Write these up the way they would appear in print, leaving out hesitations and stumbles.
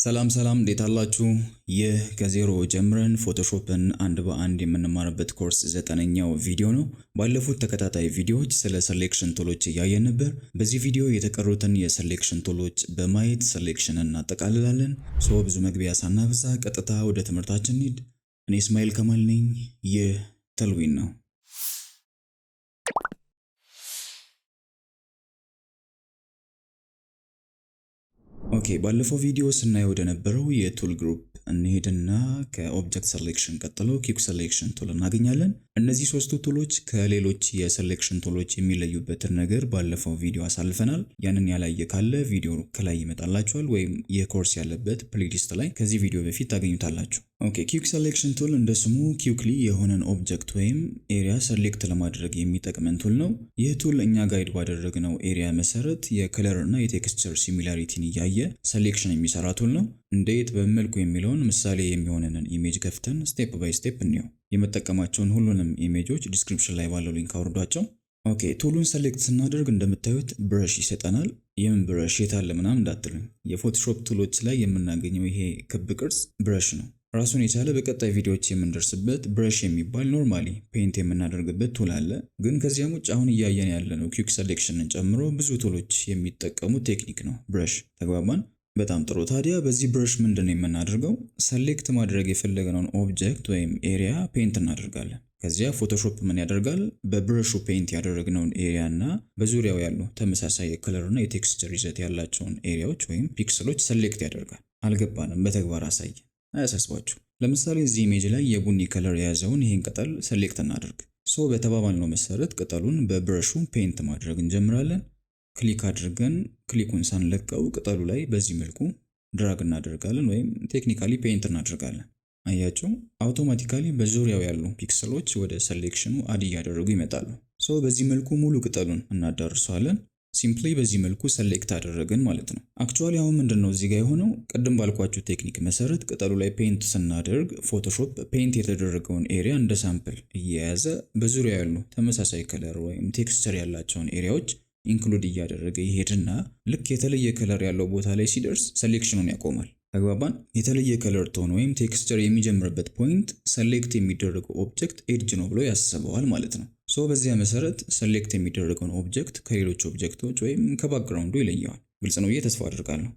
ሰላም እንዴት አላችሁ? ይህ ከዜሮ ጀምረን ፎቶሾፕን አንድ በአንድ የምንማርበት ኮርስ 9ኛው ቪዲዮ ነው። ባለፉት ተከታታይ ቪዲዮዎች ስለ ሰሌክሽን ቱሎች እያየን ነበር። በዚህ ቪዲዮ የተቀሩትን የሰሌክሽን ቱሎች በማየት ሰሌክሽንን እናጠቃልላለን። ብዙ መግቢያ ሳናበዛ ቀጥታ ወደ ትምህርታችን እንሂድ። እኔ እስማኤል ከማል ነኝ። ይህ ተልዊን ነው። ባለፈው ቪዲዮ ስናየው ወደ ነበረው የቱል ግሩፕ እንሄድና ከኦብጀክት ሰሌክሽን ቀጥሎ ኪክ ሰሌክሽን ቱል እናገኛለን። እነዚህ ሶስቱ ቱሎች ከሌሎች የሰሌክሽን ቱሎች የሚለዩበትን ነገር ባለፈው ቪዲዮ አሳልፈናል። ያንን ያላየ ካለ ቪዲዮ ከላይ ይመጣላችኋል ወይም የኮርስ ያለበት ፕሌሊስት ላይ ከዚህ ቪዲዮ በፊት ታገኙታላችሁ። ኪክ ሰሌክሽን ቱል እንደ ስሙ ኪክሊ የሆነን ኦብጀክት ወይም ኤሪያ ሰሌክት ለማድረግ የሚጠቅመን ቱል ነው። ይህ ቱል እኛ ጋይድ ባደረግነው ኤሪያ መሰረት የከለር እና የቴክስቸር ሲሚላሪቲን እያየ ሰሌክሽን የሚሰራ ቱል ነው። እንዴት በመልኩ የሚለውን ምሳሌ የሚሆነንን ኢሜጅ ከፍተን ስቴፕ ባይ ስቴፕ እንየው። የመጠቀማቸውን ሁሉንም ኢሜጆች ዲስክሪፕሽን ላይ ባለው ሊንክ አውርዷቸው። ቱሉን ሰሌክት ስናደርግ እንደምታዩት ብረሽ ይሰጠናል። የምን ብረሽ የታለ ምናምን እንዳትሉኝ፣ የፎቶሾፕ ቱሎች ላይ የምናገኘው ይሄ ክብ ቅርጽ ብረሽ ነው። ራሱን የቻለ በቀጣይ ቪዲዮዎች የምንደርስበት ብረሽ የሚባል ኖርማሊ ፔንት የምናደርግበት ቱል አለ። ግን ከዚያም ውጭ አሁን እያየን ያለነው ኪክ ሰሌክሽንን ጨምሮ ብዙ ቱሎች የሚጠቀሙት ቴክኒክ ነው ብረሽ። ተግባባን? በጣም ጥሩ። ታዲያ በዚህ ብረሽ ምንድን ነው የምናደርገው? ሰሌክት ማድረግ የፈለግነውን ኦብጀክት ወይም ኤሪያ ፔንት እናደርጋለን። ከዚያ ፎቶሾፕ ምን ያደርጋል? በብረሹ ፔንት ያደረግነውን ኤሪያ እና በዙሪያው ያሉ ተመሳሳይ የከለር እና የቴክስቸር ይዘት ያላቸውን ኤሪያዎች ወይም ፒክሰሎች ሰሌክት ያደርጋል። አልገባንም? በተግባር አሳይ። አያሳስባችሁ። ለምሳሌ እዚህ ኢሜጅ ላይ የቡኒ ከለር የያዘውን ይህን ቅጠል ሰሌክት እናደርግ። በተባባልነው መሰረት ቅጠሉን በብረሹ ፔንት ማድረግ እንጀምራለን። ክሊክ አድርገን ክሊኩን ሳንለቀው ቅጠሉ ላይ በዚህ መልኩ ድራግ እናደርጋለን ወይም ቴክኒካሊ ፔንት እናደርጋለን። አያችሁ፣ አውቶማቲካሊ በዙሪያው ያሉ ፒክሰሎች ወደ ሰሌክሽኑ አድ እያደረጉ ይመጣሉ። በዚህ መልኩ ሙሉ ቅጠሉን እናዳርሰዋለን። ሲምፕሊ በዚህ መልኩ ሰሌክት አደረግን ማለት ነው። አክቹአሊ አሁን ምንድነው እዚህ ጋር የሆነው? ቅድም ባልኳችሁ ቴክኒክ መሰረት ቅጠሉ ላይ ፔንት ስናደርግ ፎቶሾፕ ፔንት የተደረገውን ኤሪያ እንደ ሳምፕል እየያዘ በዙሪያው ያሉ ተመሳሳይ ከለር ወይም ቴክስቸር ያላቸውን ኤሪያዎች ኢንክሉድ እያደረገ ይሄድና ልክ የተለየ ከለር ያለው ቦታ ላይ ሲደርስ ሰሌክሽኑን ያቆማል። ተግባባን? የተለየ ከለር ቶን ወይም ቴክስቸር የሚጀምርበት ፖይንት ሰሌክት የሚደረገው ኦብጀክት ኤድጅ ነው ብሎ ያስበዋል ማለት ነው። በዚያ መሰረት ሰሌክት የሚደረገውን ኦብጀክት ከሌሎች ኦብጀክቶች ወይም ከባክግራውንዱ ይለየዋል። ግልጽ ነው ብዬ ተስፋ አድርጋለሁ።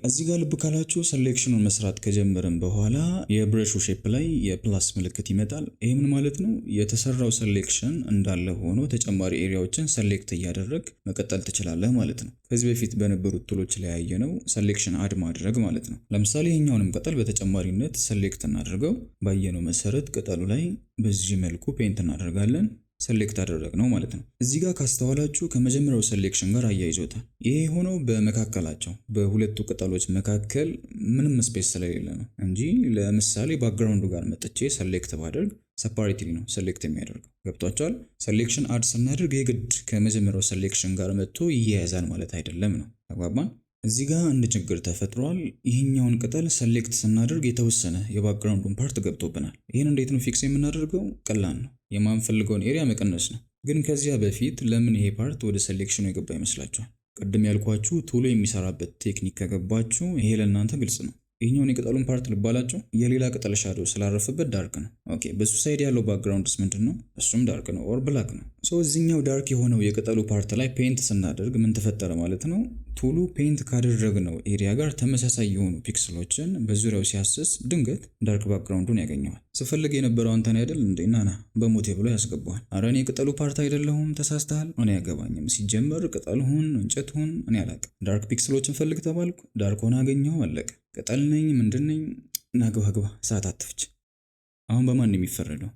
እዚህ ጋር ልብ ካላችሁ ሰሌክሽኑን መስራት ከጀመርን በኋላ የብረሹ ሼፕ ላይ የፕላስ ምልክት ይመጣል። ይሄ ምን ማለት ነው? የተሰራው ሰሌክሽን እንዳለ ሆኖ ተጨማሪ ኤሪያዎችን ሰሌክት እያደረግ መቀጠል ትችላለህ ማለት ነው። ከዚህ በፊት በነበሩት ቱሎች ላይ ያየነው ሰሌክሽን አድ ማድረግ ማለት ነው። ለምሳሌ ይሄኛውንም ቅጠል በተጨማሪነት ሰሌክት እናደርገው። ባየነው መሰረት ቅጠሉ ላይ በዚህ መልኩ ፔንት እናደርጋለን። ሰሌክት አደረግነው ማለት ነው። እዚህ ጋር ካስተዋላችሁ ከመጀመሪያው ሰሌክሽን ጋር አያይዞታል። ይሄ የሆነው በመካከላቸው በሁለቱ ቅጠሎች መካከል ምንም ስፔስ ስለሌለ ነው እንጂ ለምሳሌ ባክግራውንዱ ጋር መጥቼ ሰሌክት ባደርግ ሰፓሬትሊ ነው ሰሌክት የሚያደርገው። ገብቷቸዋል? ሰሌክሽን አድ ስናደርግ የግድ ከመጀመሪያው ሰሌክሽን ጋር መጥቶ ይያያዛል ማለት አይደለም ነው። ተግባባን? እዚህ ጋር አንድ ችግር ተፈጥሯል። ይህኛውን ቅጠል ሰሌክት ስናደርግ የተወሰነ የባክግራውንዱን ፓርት ገብቶብናል። ይህን እንዴት ነው ፊክስ የምናደርገው? ቀላል ነው። የማንፈልገውን ኤሪያ መቀነስ ነው። ግን ከዚያ በፊት ለምን ይሄ ፓርት ወደ ሰሌክሽኑ የገባ ይመስላችኋል? ቅድም ያልኳችሁ ቱሎ የሚሰራበት ቴክኒክ ከገባችሁ ይሄ ለእናንተ ግልጽ ነው። ይህኛውን የቅጠሉን ፓርት ልባላቸው የሌላ ቅጠል ሻዶ ስላረፈበት ዳርክ ነው። በሱ ሳይድ ያለው ባክግራውንድስ ምንድን ነው? እሱም ዳርክ ነው ኦር ብላክ ነው። እዚህኛው ዳርክ የሆነው የቅጠሉ ፓርት ላይ ፔንት ስናደርግ ምን ተፈጠረ ማለት ነው? ቱሉ ፔንት ካደረግነው ኤሪያ ጋር ተመሳሳይ የሆኑ ፒክሰሎችን በዙሪያው ሲያስስ ድንገት ዳርክ ባክግራውንዱን ያገኘዋል። ስፈልግ የነበረው አንተን አይደል እንዴ? ናና በሞቴ ብሎ ያስገባዋል። አረ እኔ ቅጠሉ ፓርት አይደለሁም፣ ተሳስተሃል። እኔ አያገባኝም። ሲጀመር ቅጠል ሁን እንጨት ሁን እኔ አላቅም። ዳርክ ፒክሰሎችን ፈልግ ተባልኩ፣ ዳርክ ሆነ አገኘው፣ አለቀ። ቅጠል ነኝ ምንድነኝ? ናግባ ሰዓት አትፍች። አሁን በማን ነው የሚፈረደው?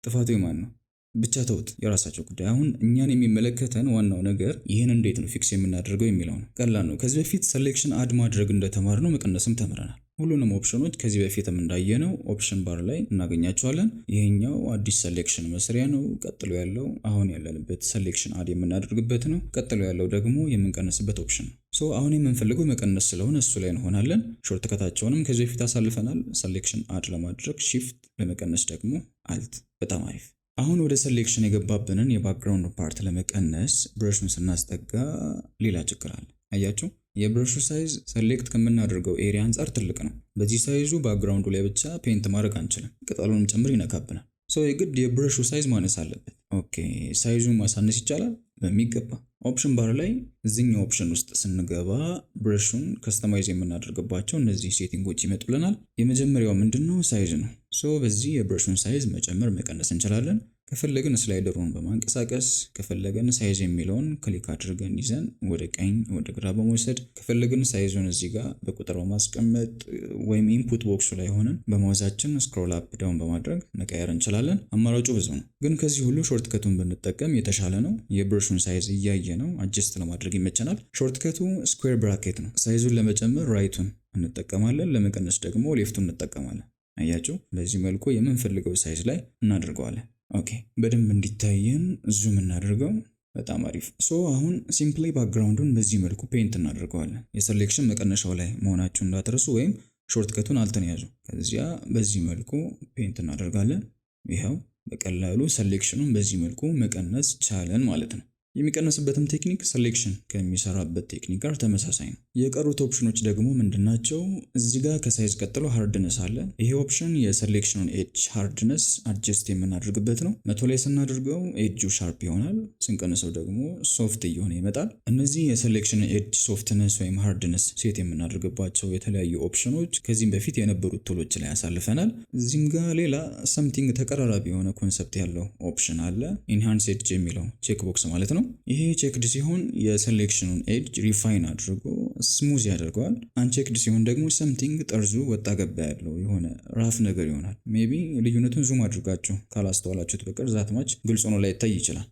ጥፋቱ የማን ነው? ብቻ ተውት፣ የራሳቸው ጉዳይ። አሁን እኛን የሚመለከተን ዋናው ነገር ይህን እንዴት ነው ፊክስ የምናደርገው የሚለው ነው። ቀላል ነው። ከዚህ በፊት ሰሌክሽን አድ ማድረግ እንደተማርነው መቀነስም ተምረናል። ሁሉንም ኦፕሽኖች ከዚህ በፊትም እንዳየነው ኦፕሽን ባር ላይ እናገኛቸዋለን። ይሄኛው አዲስ ሰሌክሽን መስሪያ ነው። ቀጥሎ ያለው አሁን ያለንበት ሰሌክሽን አድ የምናደርግበት ነው። ቀጥሎ ያለው ደግሞ የምንቀንስበት ኦፕሽን ነው። አሁን የምንፈልገው መቀነስ ስለሆነ እሱ ላይ እንሆናለን። ሾርት ከታቸውንም ከዚህ በፊት አሳልፈናል። ሰሌክሽን አድ ለማድረግ ሺፍት፣ ለመቀነስ ደግሞ አልት። በጣም አሪፍ። አሁን ወደ ሰሌክሽን የገባብንን የባክግራውንድ ፓርት ለመቀነስ ብረሹን ስናስጠጋ ሌላ ችግር አለ። አያችሁ? የብረሹ ሳይዝ ሰሌክት ከምናደርገው ኤሪያ አንጻር ትልቅ ነው። በዚህ ሳይዙ ባክግራውንዱ ላይ ብቻ ፔንት ማድረግ አንችልም፣ ቅጠሉንም ጭምር ይነካብናል። የግድ የብረሹ ሳይዝ ማነስ አለበት። ኦኬ ሳይዙን ማሳነስ ይቻላል በሚገባ። ኦፕሽን ባር ላይ እዚህኛው ኦፕሽን ውስጥ ስንገባ ብረሹን ከስተማይዝ የምናደርግባቸው እነዚህ ሴቲንጎች ይመጡልናል። የመጀመሪያው ምንድነው? ሳይዝ ነው። በዚህ የብረሹን ሳይዝ መጨመር መቀነስ እንችላለን። ከፈለግን ስላይደሩን በማንቀሳቀስ ከፈለግን ሳይዝ የሚለውን ክሊክ አድርገን ይዘን ወደ ቀኝ ወደ ግራ በመውሰድ ከፈለግን ሳይዙን እዚህ ጋር በቁጥር በማስቀመጥ ወይም ኢንፑት ቦክሱ ላይ ሆነን በማውዛችን ስክሮል አፕ ዳውን በማድረግ መቀየር እንችላለን። አማራጩ ብዙ ነው፣ ግን ከዚህ ሁሉ ሾርትከቱን ብንጠቀም የተሻለ ነው። የብረሹን ሳይዝ እያየ ነው አጀስት ለማድረግ ይመቸናል። ሾርትከቱ ስኩዌር ብራኬት ነው። ሳይዙን ለመጨመር ራይቱን እንጠቀማለን፣ ለመቀነስ ደግሞ ሌፍቱን እንጠቀማለን። አያችሁ፣ በዚህ መልኩ የምንፈልገው ሳይዝ ላይ እናደርገዋለን። ኦኬ በደንብ እንዲታየን ዙም እናደርገው። በጣም አሪፍ። አሁን ሲምፕሊ ባክግራውንዱን በዚህ መልኩ ፔንት እናደርገዋለን። የሴሌክሽን መቀነሻው ላይ መሆናችሁን እንዳትረሱ፣ ወይም ሾርትከቱን አልተን ያዙ። ከዚያ በዚህ መልኩ ፔንት እናደርጋለን። ይኸው በቀላሉ ሴሌክሽኑን በዚህ መልኩ መቀነስ ቻለን ማለት ነው። የሚቀነስበትም ቴክኒክ ሴሌክሽን ከሚሰራበት ቴክኒክ ጋር ተመሳሳይ ነው። የቀሩት ኦፕሽኖች ደግሞ ምንድናቸው? እዚህ ጋር ከሳይዝ ቀጥሎ ሃርድነስ አለ። ይሄ ኦፕሽን የሴሌክሽኑን ኤጅ ሃርድነስ አድጀስት የምናደርግበት ነው። 100 ላይ ስናደርገው ኤጁ ሻርፕ ይሆናል፣ ስንቀንሰው ደግሞ ሶፍት እየሆነ ይመጣል። እነዚህ የሴሌክሽን ኤጅ ሶፍትነስ ወይም ሃርድነስ ሴት የምናደርግባቸው የተለያዩ ኦፕሽኖች ከዚህም በፊት የነበሩት ቱሎች ላይ ያሳልፈናል። እዚህም ጋር ሌላ ሰምቲንግ ተቀራራቢ የሆነ ኮንሰፕት ያለው ኦፕሽን አለ። ኢንሃንስ ኤጅ የሚለው ቼክ ቦክስ ማለት ነው። ይሄ ቼክድ ሲሆን የሴሌክሽኑን ኤጅ ሪፋይን አድርጎ ስሙዝ ያደርገዋል። አንቼክድ ሲሆን ደግሞ ሰምቲንግ ጠርዙ ወጣ ገባ ያለው የሆነ ራፍ ነገር ይሆናል። ሜቢ ልዩነቱን ዙም አድርጋችሁ ካላስተዋላችሁት በቀር ዛትማች ግልጽ ሆኖ ላይ ይታይ ይችላል።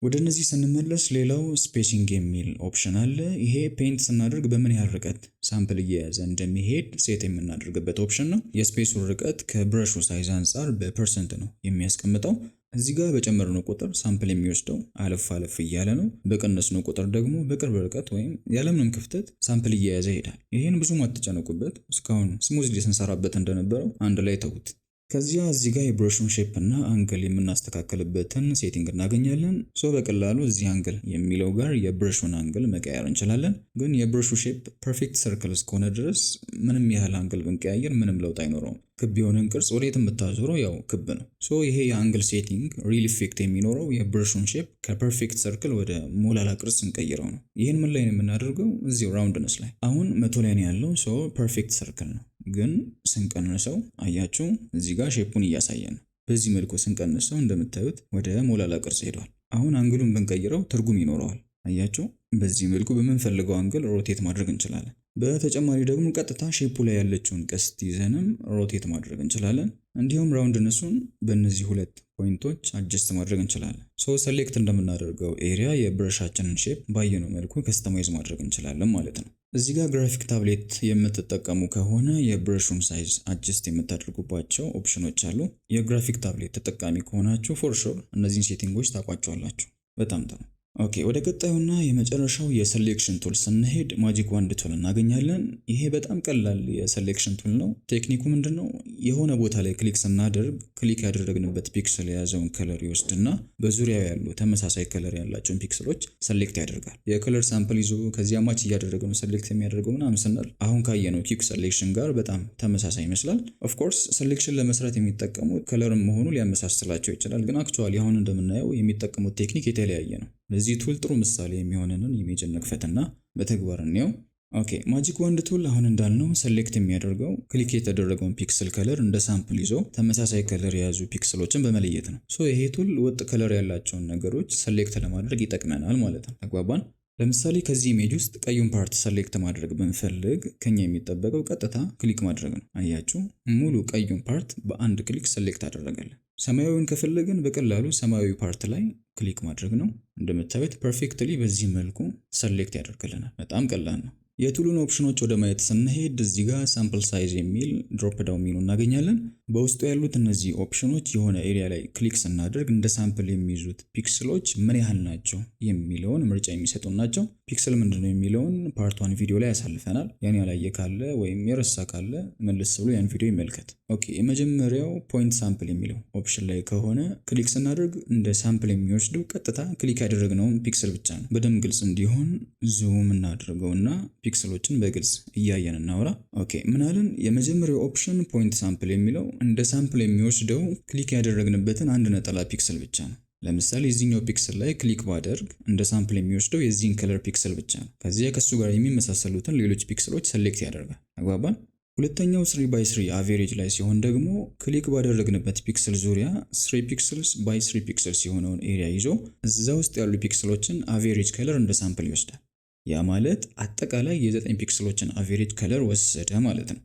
ወደ እነዚህ ስንመለስ ሌላው ስፔሲንግ የሚል ኦፕሽን አለ። ይሄ ፔንት ስናደርግ በምን ያህል ርቀት ሳምፕል እየያዘ እንደሚሄድ ሴት የምናደርግበት ኦፕሽን ነው። የስፔሱን ርቀት ከብረሹ ሳይዝ አንጻር በፐርሰንት ነው የሚያስቀምጠው። እዚህ ጋር በጨመርነው ቁጥር ሳምፕል የሚወስደው አለፍ አለፍ እያለ ነው። በቀነስነው ቁጥር ደግሞ በቅርብ ርቀት ወይም ያለምንም ክፍተት ሳምፕል እየያዘ ይሄዳል። ይሄን ብዙም አትጨነቁበት። እስካሁን ስሙዝሊ ስንሰራበት እንደነበረው አንድ ላይ ተውት። ከዚያ እዚህ ጋር የብረሹን ሼፕ እና አንግል የምናስተካከልበትን ሴቲንግ እናገኛለን። በቀላሉ እዚህ አንግል የሚለው ጋር የብረሹን አንግል መቀየር እንችላለን። ግን የብረሹ ሼፕ ፐርፌክት ሰርክል እስከሆነ ድረስ ምንም ያህል አንግል ብንቀያየር ምንም ለውጥ አይኖረውም። ክብ የሆነን ቅርጽ ወዴት የምታዞረው ያው ክብ ነው። ይሄ የአንግል ሴቲንግ ሪል ኢፌክት የሚኖረው የብረሹን ሼፕ ከፐርፌክት ሰርክል ወደ ሞላላ ቅርጽ እንቀይረው ነው። ይህን ምን ላይ ነው የምናደርገው? እዚሁ ራውንድነስ ላይ። አሁን 100 ላይ ነው ያለው። ፐርፌክት ሰርክል ነው። ግን ስንቀንሰው አያችሁ እዚህ ጋር ሼፑን እያሳየን ነው። በዚህ መልኩ ስንቀንሰው እንደምታዩት ወደ ሞላላ ቅርጽ ሄዷል። አሁን አንግሉን ብንቀይረው ትርጉም ይኖረዋል። አያችሁ በዚህ መልኩ በምንፈልገው አንግል ሮቴት ማድረግ እንችላለን። በተጨማሪ ደግሞ ቀጥታ ሼፑ ላይ ያለችውን ቀስት ይዘንም ሮቴት ማድረግ እንችላለን። እንዲሁም ራውንድነሱን በእነዚህ ሁለት ፖይንቶች አጀስት ማድረግ እንችላለን። ሰሌክት እንደምናደርገው ኤሪያ የብረሻችንን ሼፕ ባየነው መልኩ ከስተማይዝ ማድረግ እንችላለን ማለት ነው። እዚህ ጋር ግራፊክ ታብሌት የምትጠቀሙ ከሆነ የብረሹን ሳይዝ አጀስት የምታደርጉባቸው ኦፕሽኖች አሉ። የግራፊክ ታብሌት ተጠቃሚ ከሆናችሁ ፎር ሹር እነዚህን ሴቲንጎች ታውቋቸዋላችሁ። በጣም ጥሩ። ኦኬ ወደ ቀጣዩና የመጨረሻው የሴሌክሽን ቱል ስንሄድ ማጂክ ዋንድ ቱል እናገኛለን። ይሄ በጣም ቀላል የሴሌክሽን ቱል ነው። ቴክኒኩ ምንድነው? የሆነ ቦታ ላይ ክሊክ ስናደርግ ክሊክ ያደረግንበት ፒክሰል የያዘውን ከለር ይወስድና በዙሪያው ያሉ ተመሳሳይ ከለር ያላቸውን ፒክሰሎች ሴሌክት ያደርጋል። የከለር ሳምፕል ይዞ ከዚያ ማች እያደረገ ነው ሴሌክት የሚያደርገው ምናምን ስንል አሁን ካየነው ኪክ ሴሌክሽን ጋር በጣም ተመሳሳይ ይመስላል። ኦፍ ኮርስ ሴሌክሽን ለመስራት የሚጠቀሙት ከለርም መሆኑ ሊያመሳስላቸው ይችላል። ግን አክቹዋሊ አሁን እንደምናየው የሚጠቀሙት ቴክኒክ የተለያየ ነው። ለዚህ ቱል ጥሩ ምሳሌ የሚሆነንን ኢሜጅ እንክፈትና በተግባር እንየው። ኦኬ ማጂክ ዋንድ ቱል አሁን እንዳልነው ሴሌክት የሚያደርገው ክሊክ የተደረገውን ፒክሰል ከለር እንደ ሳምፕል ይዞ ተመሳሳይ ከለር የያዙ ፒክሰሎችን በመለየት ነው። ይሄ ቱል ወጥ ከለር ያላቸውን ነገሮች ሴሌክት ለማድረግ ይጠቅመናል ማለት ነው። ተግባባን? ለምሳሌ ከዚህ ኢሜጅ ውስጥ ቀዩን ፓርት ሴሌክት ማድረግ ብንፈልግ ከኛ የሚጠበቀው ቀጥታ ክሊክ ማድረግ ነው። አያችሁ ሙሉ ቀዩን ፓርት በአንድ ክሊክ ሴሌክት አደረገልን። ሰማያዊውን ከፈለግን በቀላሉ ሰማያዊ ፓርት ላይ ክሊክ ማድረግ ነው። እንደምታዩት ፐርፌክትሊ በዚህ መልኩ ሴሌክት ያደርግልናል። በጣም ቀላል ነው። የቱሉን ኦፕሽኖች ወደ ማየት ስንሄድ እዚህ ጋር ሳምፕል ሳይዝ የሚል ድሮፕ ዳውን ሜኑ እናገኛለን። በውስጡ ያሉት እነዚህ ኦፕሽኖች የሆነ ኤሪያ ላይ ክሊክ ስናደርግ እንደ ሳምፕል የሚይዙት ፒክስሎች ምን ያህል ናቸው የሚለውን ምርጫ የሚሰጡን ናቸው። ፒክስል ምንድነው የሚለውን ፓርት 1 ቪዲዮ ላይ ያሳልፈናል። ያን ያላየ ካለ ወይም የረሳ ካለ መልስ ብሎ ያን ቪዲዮ ይመልከት። ኦኬ፣ የመጀመሪያው ፖይንት ሳምፕል የሚለው ኦፕሽን ላይ ከሆነ ክሊክ ስናደርግ እንደ ሳምፕል የሚወስደው ቀጥታ ክሊክ ያደረግነውን ፒክስል ብቻ ነው። በደንብ ግልጽ እንዲሆን ዙም እናድርገውና ፒክስሎችን በግልጽ እያየን እናውራ። ኦኬ፣ ምናልን የመጀመሪያው ኦፕሽን ፖይንት ሳምፕል የሚለው እንደ ሳምፕል የሚወስደው ክሊክ ያደረግንበትን አንድ ነጠላ ፒክስል ብቻ ነው። ለምሳሌ እዚህኛው ፒክስል ላይ ክሊክ ባደርግ እንደ ሳምፕል የሚወስደው የዚህን ከለር ፒክስል ብቻ ነው። ከዚያ ከሱ ጋር የሚመሳሰሉትን ሌሎች ፒክስሎች ሰሌክት ያደርጋል። አግባባን? ሁለተኛው 3x3 አቬሬጅ ላይ ሲሆን ደግሞ ክሊክ ባደረግንበት ፒክስል ዙሪያ 3 ፒክስልስ ባይ 3 ፒክስልስ የሆነውን ኤሪያ ይዞ እዛ ውስጥ ያሉ ፒክስሎችን አቬሬጅ ከለር እንደ ሳምፕል ይወስዳል። ያ ማለት አጠቃላይ የ9 ፒክስሎችን አቬሬጅ ከለር ወሰደ ማለት ነው።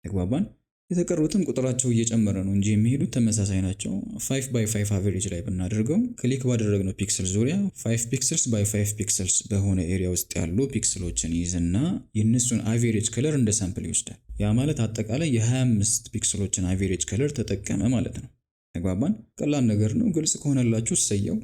ተግባባን? የተቀሩትም ቁጥራቸው እየጨመረ ነው እንጂ የሚሄዱት ተመሳሳይ ናቸው። 5 by 5 አቨሬጅ ላይ ብናደርገው ክሊክ ባደረግነው ፒክስል ዙሪያ 5 ፒክስልስ by 5 ፒክስልስ በሆነ ኤሪያ ውስጥ ያሉ ፒክስሎችን ይዝና የእነሱን አቨሬጅ ከለር እንደ ሳምፕል ይወስዳል። ያ ማለት አጠቃላይ የ25 ፒክስሎችን አቨሬጅ ከለር ተጠቀመ ማለት ነው። ተግባባን? ቀላል ነገር ነው። ግልጽ ከሆነላችሁ እሰየው።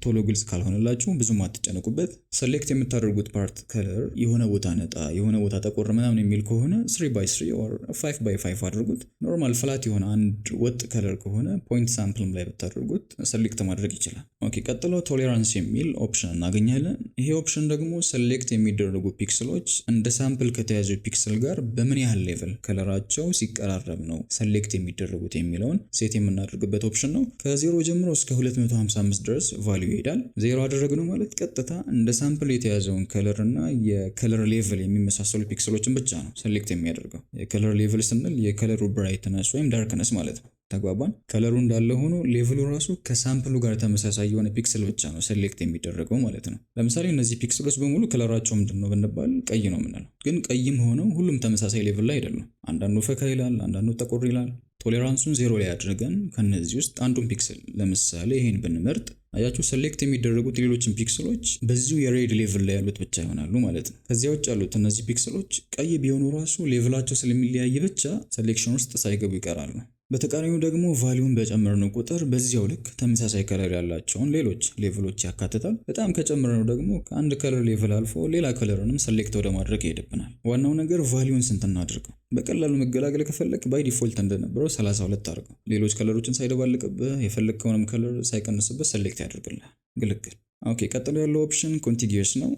ቶሎ ግልጽ ካልሆነላችሁ ብዙም አትጨነቁበት። ሰሌክት የምታደርጉት ፓርት ከለር የሆነ ቦታ ነጣ፣ የሆነ ቦታ ጠቆር ምናምን የሚል ከሆነ 3x3 or 5x5 አድርጉት። ኖርማል ፍላት የሆነ አንድ ወጥ ከለር ከሆነ ፖይንት ሳምፕልም ላይ ብታደርጉት ሰሌክት ማድረግ ይችላል። ኦኬ፣ ቀጥሎ ቶሌራንስ የሚል ኦፕሽን እናገኛለን። ይሄ ኦፕሽን ደግሞ ሰሌክት የሚደረጉ ፒክስሎች እንደ ሳምፕል ከተያዙ ፒክስል ጋር በምን ያህል ሌቭል ከለራቸው ሲቀራረብ ነው ሰሌክት የሚደረጉት የሚለውን ሴት የምናደርግበት ኦፕሽን ነው። ከ0 ጀምሮ እስከ 255 ድረስ ይሄዳል። 0 አደረግነው ማለት ቀጥታ እንደ ሳምፕል የተያዘውን ከለር እና የከለር ሌቭል የሚመሳሰሉ ፒክስሎችን ብቻ ነው ሰሌክት የሚያደርገው። የከለር ሌቭል ስንል የከለሩ ብራይትነስ ወይም ዳርክነስ ማለት ነው። ተግባባን? ከለሩ እንዳለ ሆኖ ሌቭሉ ራሱ ከሳምፕሉ ጋር ተመሳሳይ የሆነ ፒክስል ብቻ ነው ሰሌክት የሚደረገው ማለት ነው። ለምሳሌ እነዚህ ፒክስሎች በሙሉ ከለራቸው ምንድነው ብንባል ቀይ ነው የምንለው፣ ግን ቀይም ሆነው ሁሉም ተመሳሳይ ሌቭል ላይ አይደሉም። አንዳንዱ ፈካ ይላል፣ አንዳንዱ ጠቆር ይላል። ቶሌራንሱን 0 ላይ አድርገን ከነዚህ ውስጥ አንዱን ፒክስል ለምሳሌ ይሄን ብንመርጥ አያችሁ ሰሌክት የሚደረጉት ሌሎችን ፒክስሎች በዚሁ የሬድ ሌቭል ላይ ያሉት ብቻ ይሆናሉ ማለት ነው። ከዚያ ውጭ ያሉት እነዚህ ፒክስሎች ቀይ ቢሆኑ ራሱ ሌቭላቸው ስለሚለያይ ብቻ ሴሌክሽን ውስጥ ሳይገቡ ይቀራሉ። በተቃራኒው ደግሞ ቫልዩን በጨመርነው ቁጥር በዚያው ልክ ተመሳሳይ ከለር ያላቸውን ሌሎች ሌቭሎች ያካትታል። በጣም ከጨመርነው ደግሞ ከአንድ ከለር ሌቭል አልፎ ሌላ ከለርንም ሰሌክት ወደ ማድረግ ይሄድብናል። ዋናው ነገር ቫልዩን ስንት እናድርገው። በቀላሉ መገላገል ከፈለክ ባይ ዲፎልት እንደነበረው 32 አድርገው። ሌሎች ከለሮችን ሳይደባልቅብህ የፈለግከውንም ከለር ሳይቀንስብህ ሰሌክት ያደርግልህ። ግልግል። ኦኬ፣ ቀጥሎ ያለው ኦፕሽን ኮንቲጊየስ ነው።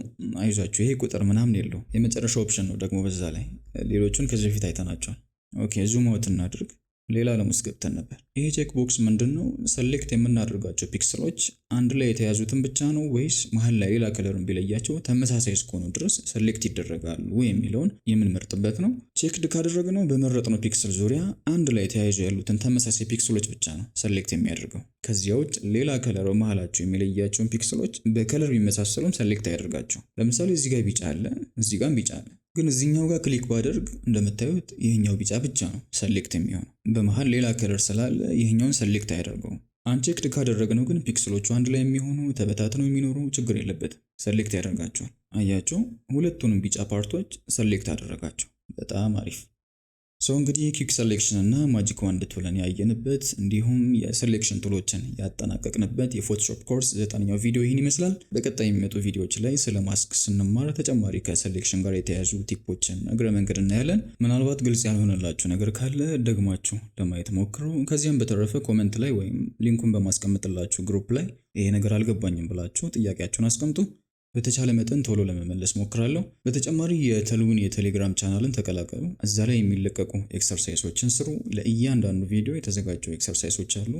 አይዟችሁ ይሄ ቁጥር ምናምን የለው። የመጨረሻው ኦፕሽን ነው ደግሞ በዛ ላይ ሌሎቹን ከዚህ በፊት አይተናቸዋል። ኦኬ፣ ዙም አውት እናድርግ። ሌላ ዓለም ውስጥ ገብተን ነበር። ይሄ ቼክ ቦክስ ምንድነው? ሰሌክት የምናደርጋቸው ፒክስሎች አንድ ላይ የተያዙትን ብቻ ነው ወይስ መሀል ላይ ሌላ ከለርን ቢለያቸው ተመሳሳይ እስከሆኑ ድረስ ሰሌክት ይደረጋሉ የሚለውን የምንመርጥበት ነው። ቼክድ ካደረግነው በመረጥነው ፒክስል ዙሪያ አንድ ላይ ተያይዞ ያሉትን ተመሳሳይ ፒክስሎች ብቻ ነው ሰሌክት የሚያደርገው። ከዚያ ውጭ ሌላ ከለር በመሃላቸው የሚለያቸውን ፒክስሎች በከለር ቢመሳሰሉም ሰሌክት አያደርጋቸው። ለምሳሌ እዚህ ጋር ቢጫ አለ፣ እዚህ ጋር ቢጫ አለ። ግን እዚህኛው ጋር ክሊክ ባደርግ እንደምታዩት ይሄኛው ቢጫ ብቻ ነው ሰሌክት የሚሆነው። በመሃል ሌላ ከለር ስላለ ይሄኛውን ሰሌክት አያደርገውም። አንቼክድ ካደረግነው ግን ፒክስሎቹ አንድ ላይ የሚሆኑ ተበታትነው የሚኖሩ ችግር የለበትም፣ ሰሌክት ያደርጋቸዋል። አያቸው፣ ሁለቱንም ቢጫ ፓርቶች ሰሌክት አደረጋቸው። በጣም አሪፍ። እንግዲህ ኪክ ሴሌክሽን እና ማጂክ ዋንድ ቱልን ያየንበት እንዲሁም የሴሌክሽን ቱሎችን ያጠናቀቅንበት የፎቶሾፕ ኮርስ 9ኛው ቪዲዮ ይህን ይመስላል። በቀጣይ የሚመጡ ቪዲዮዎች ላይ ስለ ማስክ ስንማር ተጨማሪ ከሴሌክሽን ጋር የተያዙ ቲፖችን እግረ መንገድ እናያለን። ምናልባት ግልጽ ያልሆነላችሁ ነገር ካለ ደግማችሁ ለማየት ሞክሩ። ከዚያም በተረፈ ኮሜንት ላይ ወይም ሊንኩን በማስቀምጥላችሁ ግሩፕ ላይ ይሄ ነገር አልገባኝም ብላችሁ ጥያቄያችሁን አስቀምጡ። በተቻለ መጠን ቶሎ ለመመለስ ሞክራለሁ። በተጨማሪ የተልዊን የቴሌግራም ቻናልን ተቀላቀሉ። እዛ ላይ የሚለቀቁ ኤክሰርሳይሶችን ስሩ። ለእያንዳንዱ ቪዲዮ የተዘጋጁ ኤክሰርሳይሶች አሉ።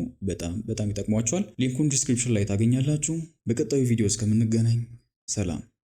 በጣም ይጠቅሟቸዋል። ሊንኩን ዲስክሪፕሽን ላይ ታገኛላችሁ። በቀጣዩ ቪዲዮ እስከምንገናኝ ሰላም።